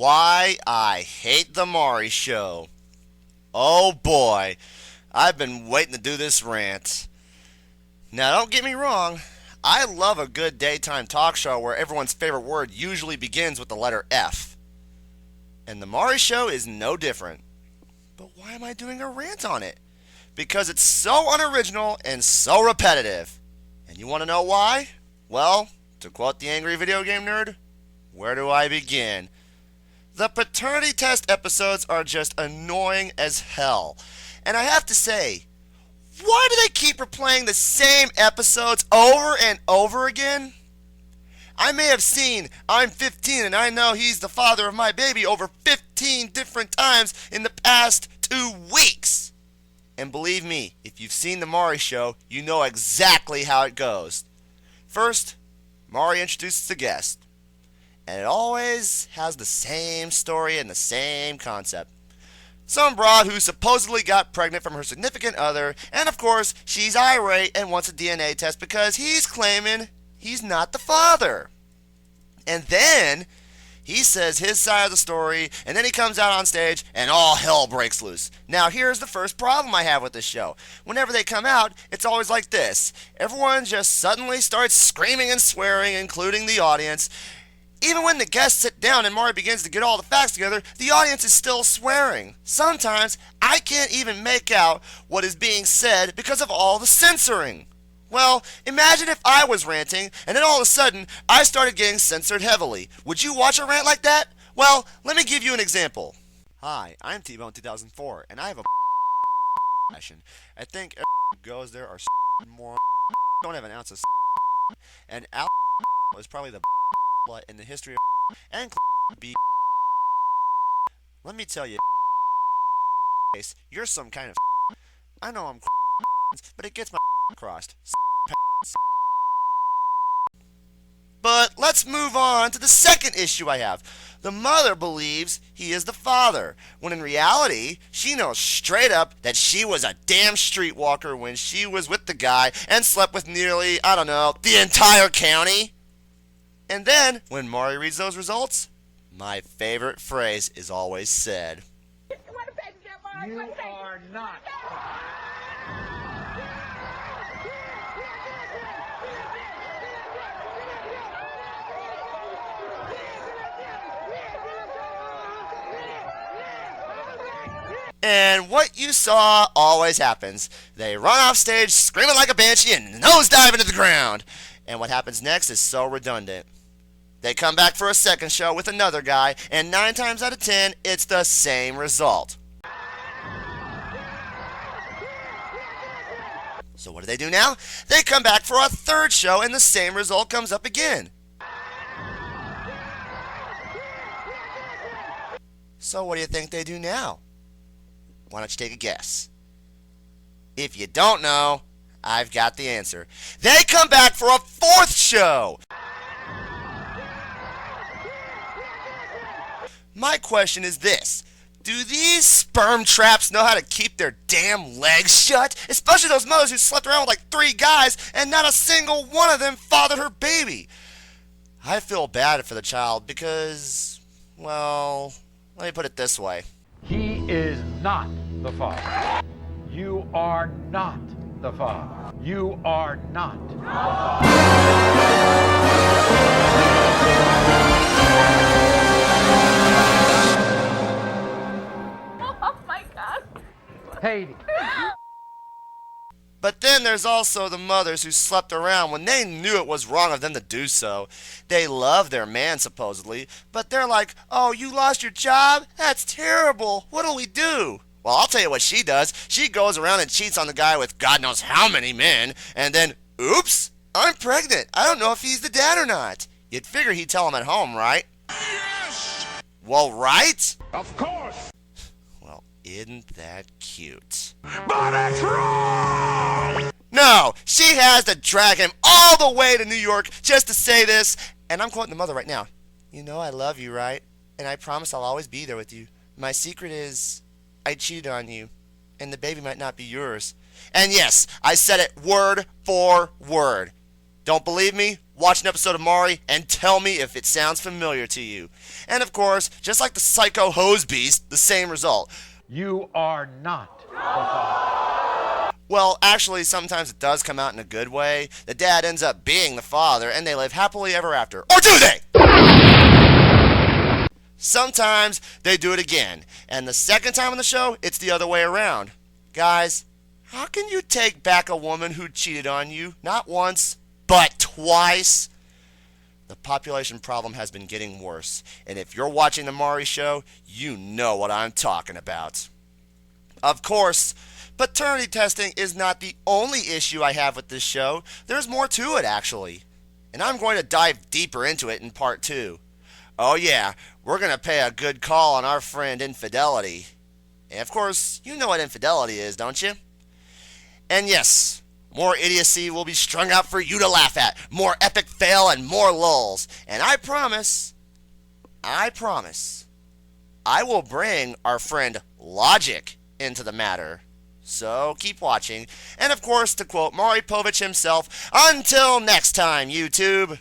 Why I hate the Maury show. Oh boy, I've been waiting to do this rant. Now don't get me wrong, I love a good daytime talk show where everyone's favorite word usually begins with the letter F. And the Maury show is no different. But why am I doing a rant on it? Because it's so unoriginal and so repetitive. And you want to know why? Well, to quote the angry video game nerd, where do I begin? The paternity test episodes are just annoying as hell. And I have to say, why do they keep replaying the same episodes over and over again? I may have seen I'm 15 and I know he's the father of my baby over 15 different times in the past 2 weeks. And believe me, if you've seen the Maury show, you know exactly how it goes. First, Maury introduces the guest. And it always has the same story and the same concept. Some broad who supposedly got pregnant from her significant other, and of course, she's irate and wants a DNA test because he's claiming he's not the father. And then he says his side of the story, and then he comes out on stage, and all hell breaks loose. Now, here's the first problem I have with this show. Whenever they come out, it's always like this. Everyone just suddenly starts screaming and swearing, including the audience. Even when the guests sit down and Maury begins to get all the facts together, the audience is still swearing. Sometimes I can't even make out what is being said because of all the censoring. Well, imagine if I was ranting and then all of a sudden I started getting censored heavily. Would you watch a rant like that? Well, let me give you an example. Hi, I'm T-Bone 2004 and I have a passion. I think everyone who goes there are more don't have an ounce of and Al was probably the in the history of and be. Let me tell you, you're some kind of. I know I'm, but it gets my crossed. But let's move on to the second issue I have. The mother believes he is the father, when in reality, she knows straight up that she was a damn streetwalker when she was with the guy and slept with nearly, I don't know, the entire county. And then, when Maury reads those results, my favorite phrase is always said. You are not. And what you saw always happens. They run off stage screaming like a banshee and nosedive into the ground. And what happens next is so redundant. They come back for a second show with another guy, and 9 times out of 10, it's the same result. So what do now? They come back for a third show, and the same result comes up again. So what do you think they do now? Why don't you take a guess? If you don't know, I've got the answer. They come back for a fourth show! My question is this. Do these sperm traps know how to keep their damn legs shut? Especially those mothers who slept around with like 3 guys and not a single one of them fathered her baby. I feel bad for the child because, well, let me put it this way. He is not the father. You are not the father. You are not the father. Haiti. But then there's also the mothers who slept around when they knew it was wrong of them to do so. They love their man supposedly, but they're like, oh, you lost your job? That's terrible. What'll we do? Well, I'll tell you what she does. She goes around and cheats on the guy with God knows how many men, and then, oops, I'm pregnant. I don't know if he's the dad or not. You'd figure he'd tell him at home, right? Yes! Well, right? Of course. Well, isn't that cute? But it's wrong! No, she has to drag him all the way to New York just to say this, and I'm quoting the mother right now. You know I love you, right? And I promise I'll always be there with you. My secret is I cheated on you, and the baby might not be yours. And yes, I said it word for word. Don't believe me? Watch an episode of Maury and tell me if it sounds familiar to you. And of course, just like the psycho hose beast, the same result. You are not the father. Well, actually, sometimes it does come out in a good way. The dad ends up being the father, and they live happily ever after. Or do they? Sometimes they do it again, and the second time on the show, it's the other way around. Guys, how can you take back a woman who cheated on you, not once, but twice? The population problem has been getting worse, and if you're watching the Maury show, you know what I'm talking about. Of course, paternity testing is not the only issue I have with this show. There's more to it, actually, and I'm going to dive deeper into it in part 2. Oh yeah, we're going to pay a good call on our friend infidelity. And of course, you know what infidelity is, don't you? And yes, more idiocy will be strung out for you to laugh at. More epic fail and more lulls. And I promise, I will bring our friend Logic into the matter. So keep watching. And of course, to quote Maury Povich himself, until next time, YouTube.